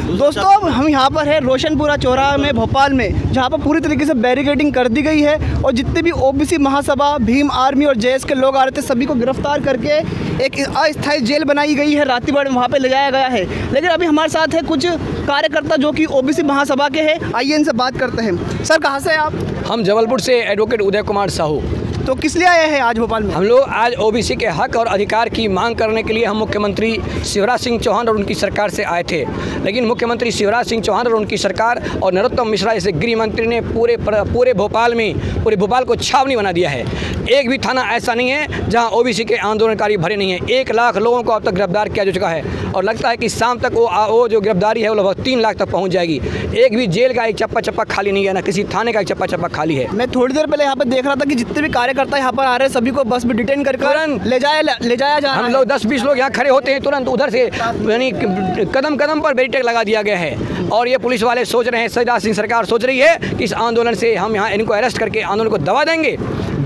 दोस्तों अब हम यहाँ पर है रोशनपुरा चौराहा में भोपाल में, जहाँ पर पूरी तरीके से बैरिकेडिंग कर दी गई है और जितने भी ओबीसी महासभा, भीम आर्मी और जेएस के लोग आ रहे थे सभी को गिरफ्तार करके एक अस्थायी जेल बनाई गई है, रातीबाड़ में वहाँ पे ले जाया गया है। लेकिन अभी हमारे साथ है कुछ कार्यकर्ता जो कि ओबीसी महासभा के हैं, आइए इनसे बात करते हैं। सर कहाँ से हैं आप? हम जबलपुर से एडवोकेट उदय कुमार साहू। तो किस लिए आए हैं आज भोपाल में? हम लोग आज ओबीसी के हक और अधिकार की मांग करने के लिए हम मुख्यमंत्री शिवराज सिंह चौहान और उनकी सरकार से आए थे। लेकिन मुख्यमंत्री शिवराज सिंह चौहान और उनकी सरकार और नरोत्तम मिश्रा जैसे गृह मंत्री ने पूरे भोपाल को छावनी बना दिया है। एक भी थाना ऐसा नहीं है जहां ओबीसी के आंदोलनकारी भरे नहीं हैं। 1 लाख लोगों को अब तक गिरफ्तार किया जा चुका है और लगता है कि शाम तक वो जो गिरफ्तारी है वो लगभग 3 लाख तक पहुँच जाएगी। एक भी जेल का एक चप्पा खाली नहीं है, ना किसी थाने का एक चप्पा खाली है। मैं थोड़ी देर पहले यहाँ पर देख रहा था कि जितने भी कार्यकर्ता यहाँ पर आ रहे हैं सभी को बस में डिटेन कर ले जाया जा रहा है। हम लोग 10-20 लोग यहाँ खड़े होते हैं, तुरंत उधर से यानी कदम कदम पर बैरिकेड लगा दिया गया है। और ये पुलिस वाले सोच रहे हैं, शिवराज सिंह सरकार सोच रही है कि इस आंदोलन से हम यहाँ इनको अरेस्ट करके आंदोलन को दबा देंगे।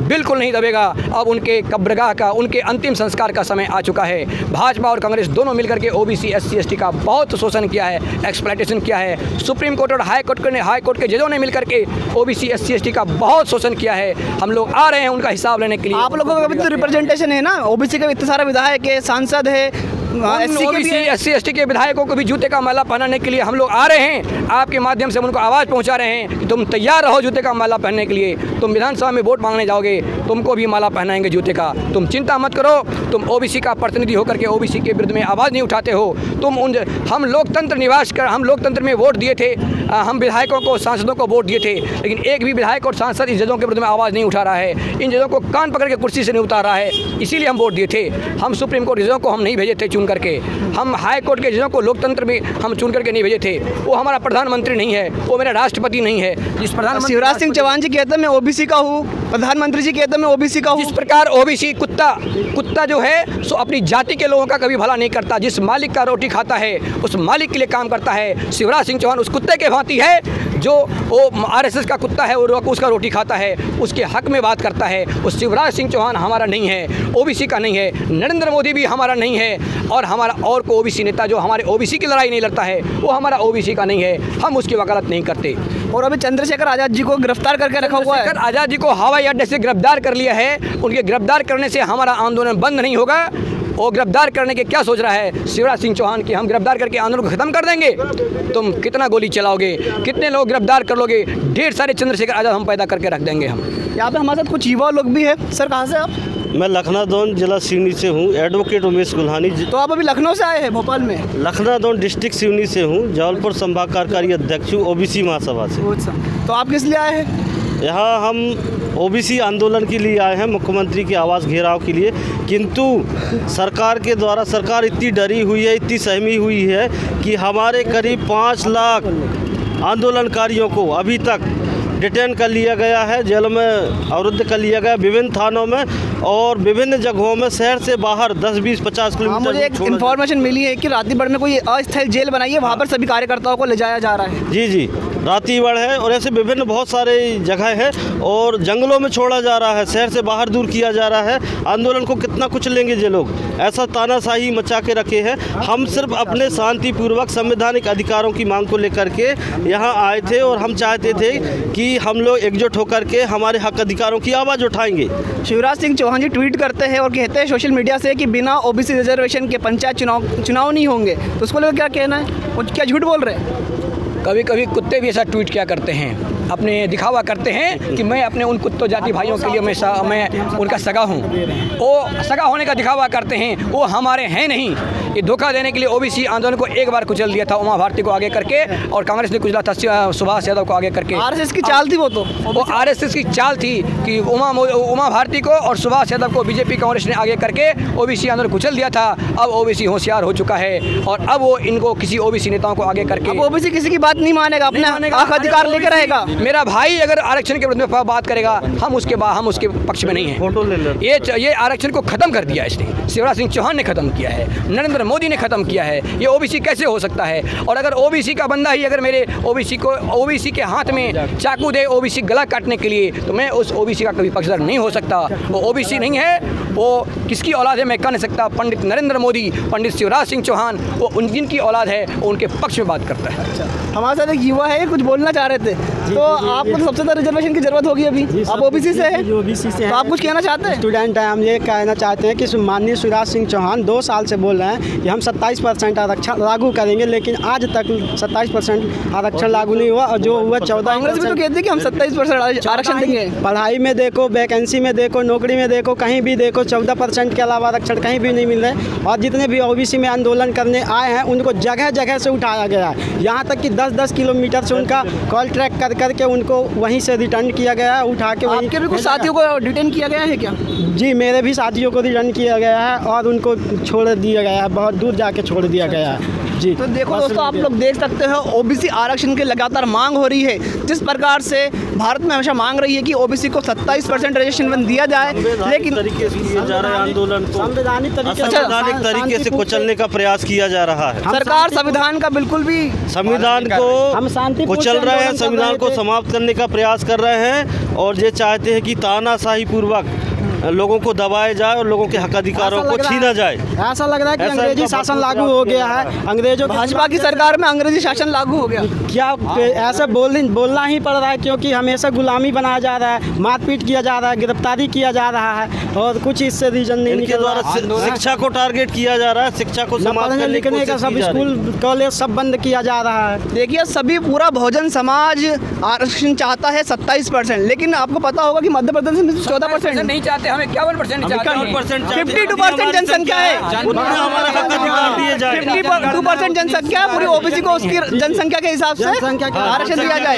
बिल्कुल नहीं दबेगा। अब उनके कब्रगाह का, उनके अंतिम संस्कार का समय आ चुका है। भाजपा और कांग्रेस दोनों मिलकर के ओबीसी SC ST का बहुत शोषण किया है, एक्सप्लॉयटेशन किया है। सुप्रीम कोर्ट और हाई कोर्ट के जजों ने मिलकर के ओबीसी SC ST का बहुत शोषण किया है। हम लोग आ रहे हैं उनका हिसाब लेने के लिए। आप लोगों का भी तो रिप्रेजेंटेशन है ना, ओबीसी का इतना सारा विधायक है, सांसद है, ओबीसी SC ST के विधायकों को भी जूते का माला पहनाने के लिए हम लोग आ रहे हैं। आपके माध्यम से उनको आवाज़ पहुंचा रहे हैं कि तुम तैयार रहो जूते का माला पहनने के लिए। तुम विधानसभा में वोट मांगने जाओगे, तुमको भी माला पहनाएंगे जूते का। तुम चिंता मत करो, तुम ओबीसी का प्रतिनिधि होकर के ओबीसी के विरुद्ध में आवाज़ नहीं उठाते हो। हम लोकतंत्र में वोट दिए थे, हम विधायकों को, सांसदों को वोट दिए थे, लेकिन एक भी विधायक और सांसद इन जजों के विरुद्ध में आवाज़ नहीं उठा रहा है। इन जजों को कान पकड़ के कुर्सी से नहीं उतार रहा है, इसीलिए हम वोट दिए थे। हम सुप्रीम कोर्ट जजों को हम नहीं भेजे थे चुन करके, हम हाई कोर्ट के जजों को लोकतंत्र में हम चुन करके नहीं भेजे थे। वो हमारा प्रधानमंत्री नहीं है, वो मेरा राष्ट्रपति नहीं है। जिस प्रधानमंत्री शिवराज सिंह चौहान जी कहते हैं मैं ओबीसी का हूँ, प्रधानमंत्री जी कहते हैं मैं ओबीसी का हूँ। जिस प्रकार ओबीसी कुत्ता जो है सो अपनी जाति के लोगों का कभी भला नहीं करता। जिस मालिक का रोटी खाता है उस मालिक के लिए काम करता है। शिवराज सिंह चौहान उस कुत्ते के भांति है जो वो RSS का कुत्ता है, वो उसका रोटी खाता है, उसके हक में बात करता है। उस शिवराज सिंह चौहान हमारा नहीं है, ओबीसी का नहीं है। नरेंद्र मोदी भी हमारा नहीं है और हमारा और को ओबीसी नेता जो हमारे ओबीसी की लड़ाई नहीं लड़ता है वो हमारा ओबीसी का नहीं है। हम उसकी वकालत नहीं करते। और अभी चंद्रशेखर आज़ाद जी को गिरफ्तार करके रखा हुआ है। चंद्रशेखर आज़ाद जी को हवाई अड्डे से गिरफ्तार कर लिया है। उनके गिरफ्तार करने से हमारा आंदोलन बंद नहीं होगा। वो गिरफ्तार करने के क्या सोच रहा है शिवराज सिंह चौहान की, हम गिरफ्तार करके आंदोलन को खत्म कर देंगे। तुम कितना गोली चलाओगे, कितने लोग गिरफ्तार कर लोगे? ढेर सारे चंद्रशेखर आज़ाद हम पैदा करके रख देंगे। हम यहाँ पे हमारे साथ कुछ युवा लोग भी है। सर कहाँ से आप? मैं लखनादौन जिला सिवनी से हूँ, एडवोकेट उमेश गुल्हानी। तो आप अभी लखनऊ से आए हैं भोपाल में? लखनादौन डिस्ट्रिक्ट सिवनी से हूँ, जबलपुर संभाग कार्यकारी अध्यक्ष हूँ ओबीसी महासभा से। तो आप किस लिए आए हैं यहाँ? हम ओबीसी आंदोलन के लिए आए हैं, मुख्यमंत्री के आवास घेराव के लिए। किंतु सरकार के द्वारा, सरकार इतनी डरी हुई है, इतनी सहमी हुई है कि हमारे करीब 5 लाख आंदोलनकारियों को अभी तक डिटेन कर लिया गया है, जेल में अवरुद्ध कर लिया गया, विभिन्न थानों में और विभिन्न जगहों में शहर से बाहर 10-20-50 किलोमीटर। मुझे एक इन्फॉर्मेशन मिली है कि रातीबाड़ में कोई अस्थायी जेल बनाई है, वहाँ पर सभी कार्यकर्ताओं को ले जाया जा रहा है। जी, रातीबाड़ है और ऐसे विभिन्न बहुत सारे जगह है और जंगलों में छोड़ा जा रहा है, शहर से बाहर दूर किया जा रहा है। आंदोलन को कितना कुछ लेंगे ये लोग, ऐसा तानाशाही मचा के रखे हैं। हम सिर्फ अपने शांतिपूर्वक संवैधानिक अधिकारों की मांग को लेकर के यहाँ आए थे और हम चाहते थे कि हम लोग एकजुट होकर के हमारे हक अधिकारों की आवाज़ उठाएंगे। शिवराज सिंह चौहान जी ट्वीट करते हैं और कहते हैं सोशल मीडिया से कि बिना ओबीसी रिजर्वेशन के पंचायत चुनाव नहीं होंगे, तो उसको लेकर क्या कहना है? वो क्या झूठ बोल रहे हैं? कभी कभी कुत्ते भी ऐसा ट्वीट क्या करते हैं, अपने दिखावा करते हैं कि मैं अपने उन कुत्तों जाति भाइयों के लिए मैं उनका सगा हूँ। वो सगा होने का दिखावा करते हैं, वो हमारे हैं नहीं। ये धोखा देने के लिए ओबीसी आंदोलन को एक बार कुचल दिया था उमा भारती को आगे करके, और कांग्रेस ने कुचला था सुभाष यादव को आगे करके। RSS की चाल थी वो RSS की चाल थी कि उमा भारती को और सुभाष यादव को बीजेपी कांग्रेस ने आगे करके ओबीसी आंदोलन कुचल दिया था। अब ओबीसी होशियार हो चुका है और अब वो इनको किसी ओबीसी नेताओं को आगे करके ओबीसी किसी की बात नहीं मानेगा, अपना हक अधिकार लेकर आएगा। मेरा भाई अगर आरक्षण के विरुद्ध में बात करेगा, हम उसके पक्ष में नहीं हैं। फोटो ले ले। ये आरक्षण को ख़त्म कर दिया इसने, शिवराज सिंह चौहान ने ख़त्म किया है, नरेंद्र मोदी ने ख़त्म किया है। ये ओबीसी कैसे हो सकता है? और अगर ओबीसी का बंदा ही अगर मेरे ओबीसी के हाथ में चाकू दे ओबीसी गला काटने के लिए, तो मैं उस ओबीसी का कभी पक्षधर नहीं हो सकता। वो ओबीसी नहीं है, वो किसकी औलाद है मैं कह नहीं सकता। पंडित नरेंद्र मोदी, पंडित शिवराज सिंह चौहान, वो जिनकी औलाद है वो उनके पक्ष में बात करता है। अच्छा, हमारे साथ एक युवा है, कुछ बोलना चाह रहे थे। तो आपको तो सबसे ज़्यादा रिजर्वेशन की जरूरत होगी अभी, आप ओबीसी से हैं, ओबीसी से तो आप कुछ कहना चाहते हैं? स्टूडेंट हैं, हम ये कहना चाहते हैं कि माननीय शिवराज सिंह चौहान 2 साल से बोल रहे हैं कि हम 27% आरक्षण लागू करेंगे, लेकिन आज तक 27% आरक्षण लागू नहीं हुआ। और जो हुआ 14, कांग्रेस भी तो कहते हैं कि हम 27% आरक्षण देंगे। पढ़ाई में देखो, वैकेंसी में देखो, नौकरी में देखो, कहीं भी देखो 14% के अलावा आरक्षण कहीं भी नहीं मिल रहे। और जितने भी ओबीसी में आंदोलन करने आए हैं उनको जगह जगह से उठाया गया है, यहाँ तक कि 10-10 किलोमीटर से उनका कॉल ट्रैक कर करके उनको वहीं से रिटर्न किया गया है, उठा के। आपके भी कुछ साथियों को डिटेन किया गया है क्या? जी, मेरे भी साथियों को रिटर्न किया गया है और उनको छोड़ दिया गया है, बहुत दूर जाके छोड़ दिया गया है। जी, तो देखो दोस्तों, आप लोग देख सकते हो ओबीसी आरक्षण की लगातार मांग हो रही है। जिस प्रकार से भारत में हमेशा मांग रही है कि ओबीसी को 27% रिजर्वेशन दिया जाए, लेकिन तरीके से किए जा रहे आंदोलन को संवैधानिक तरीके से कुचलने का प्रयास किया जा रहा है। सरकार संविधान का बिल्कुल भी संविधान को कुचल रहे हैं, संविधान को समाप्त करने का प्रयास कर रहे हैं और ये चाहते हैं कि तानाशाही पूर्वक लोगों को दबाया जाए और लोगों के हक अधिकारों को छीना जाए। ऐसा लग रहा है कि अंग्रेजी शासन लागू हो गया है। अंग्रेजों भाजपा की सरकार में अंग्रेजी शासन लागू हो गया। क्या ऐसा बोलना ही पड़ रहा है, क्योंकि हमेशा गुलामी बनाया जा रहा है, मारपीट किया जा रहा है, गिरफ्तारी किया जा रहा है और कुछ इससे रीजन नहीं निकल रहा है। शिक्षा को टारगेट किया जा रहा है, शिक्षा को पढ़ने लिखने का सब स्कूल कॉलेज सब बंद किया जा रहा है। देखिए, सभी पूरा बहुजन समाज आरक्षण चाहता है 27%, लेकिन आपको पता होगा कि मध्य प्रदेश में 14% नहीं चाहते, हमें 51% चाहते हैं। 52% जनसंख्या है, हमारा हक अधिकार दिए जाए। 52% जनसंख्या पूरी ओबीसी को उसकी जनसंख्या के हिसाब से आरक्षण दिया जाए।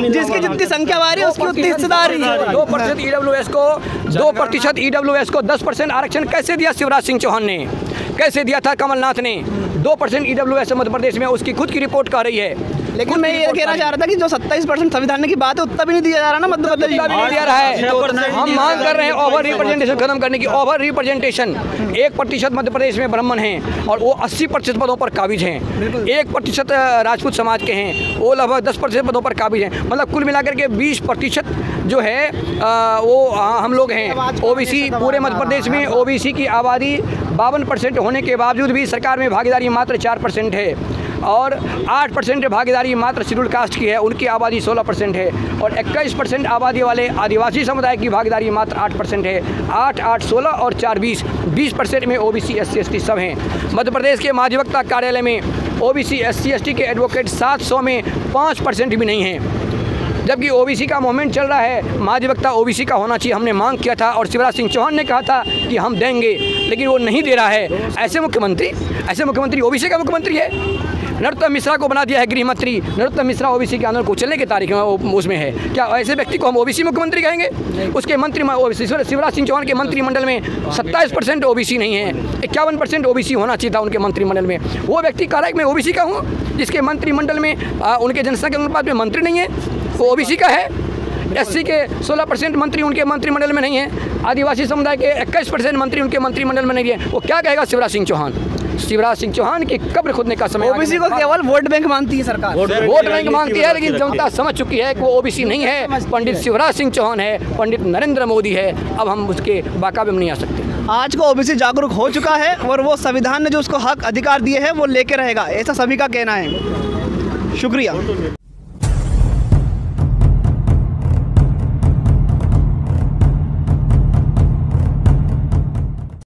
जिसकी जितनी संख्या बारी उसकी उतनी हिस्सेदारी। 2% ईडब्ल्यूएस को 2% ईडब्ल्यूएस को 10% आरक्षण कैसे दिया शिवराज सिंह चौहान ने, कैसे दिया था कमलनाथ ने? 2% ईडब्ल्यूएस मध्य प्रदेश में, उसकी खुद की रिपोर्ट कह रही है। लेकिन मैं ये कहना चाह रहा था कि जो 27% संविधान की बात है उतना भी नहीं दिया जा रहा ना मध्य प्रदेश में। नहीं दिया रहा है, तो हम मांग कर रहे हैं ओवर रिप्रेजेंटेशन खत्म करने की। ओवर रिप्रेजेंटेशन 1% मध्य प्रदेश में ब्राह्मण हैं और वो 80% पदों पर काबिज हैं। 1% राजपूत समाज के हैं, वो लगभग 10% पदों पर काबिज हैं। मतलब कुल मिलाकर के 20% जो है वो हम लोग हैं ओबीसी। पूरे मध्य प्रदेश में ओबीसी की आबादी 52% होने के बावजूद भी सरकार में भागीदारी मात्र 4% है और 8% भागीदारी मात्र शेड्यूल कास्ट की है, उनकी आबादी 16% है और 21% आबादी वाले आदिवासी समुदाय की भागीदारी मात्र 8% है। 8, 8, 16 और 4, 20% में ओबीसी SC ST सब हैं। मध्य प्रदेश के महाधिवक्ता कार्यालय में ओबीसी SC ST के एडवोकेट 700 में 5% भी नहीं हैं, जबकि ओबीसी का मूवमेंट चल रहा है। महाधिवक्ता ओबीसी का होना चाहिए, हमने मांग किया था और शिवराज सिंह चौहान ने कहा था कि हम देंगे, लेकिन वो नहीं दे रहा है। ऐसे मुख्यमंत्री ओबीसी का मुख्यमंत्री है। नरोत्तम मिश्रा को बना दिया है गृह मंत्री। नरोत्तम मिश्रा ओबीसी के आंदोलन को चलने की तारीख में उसमें है। क्या ऐसे व्यक्ति को हम ओबीसी मुख्यमंत्री कहेंगे? उसके मंत्री शिवराज सिंह चौहान के मंत्रिमंडल में 27% ओबीसी नहीं है, 51% ओबीसी होना चाहिए था उनके मंत्रिमंडल में। वो व्यक्ति कह रहा है कि मैं ओबीसी का हूँ, जिसके मंत्रिमंडल में उनके जनसंख्या के अनुपात में मंत्री नहीं है, वो ओबीसी का है। SC के 16% मंत्री उनके मंत्रिमंडल में नहीं है। आदिवासी समुदाय के 21% मंत्री उनके मंत्रिमंडल में नहीं है। वो क्या कहेगा शिवराज सिंह चौहान? शिवराज सिंह चौहान की कब्र खोदने का समय। ओबीसी को केवल वोट बैंक मानती है सरकार, वोट बैंक मांगती है, लेकिन जनता समझ चुकी है कि वो ओबीसी नहीं है, पंडित शिवराज सिंह चौहान है, पंडित नरेंद्र मोदी है। अब हम उसके बाकाबे में नहीं आ सकते। आज को ओबीसी जागरूक हो चुका है और वो संविधान ने जो उसको हक अधिकार दिए हैं वो लेके रहेगा, ऐसा सभी का कहना है। शुक्रिया।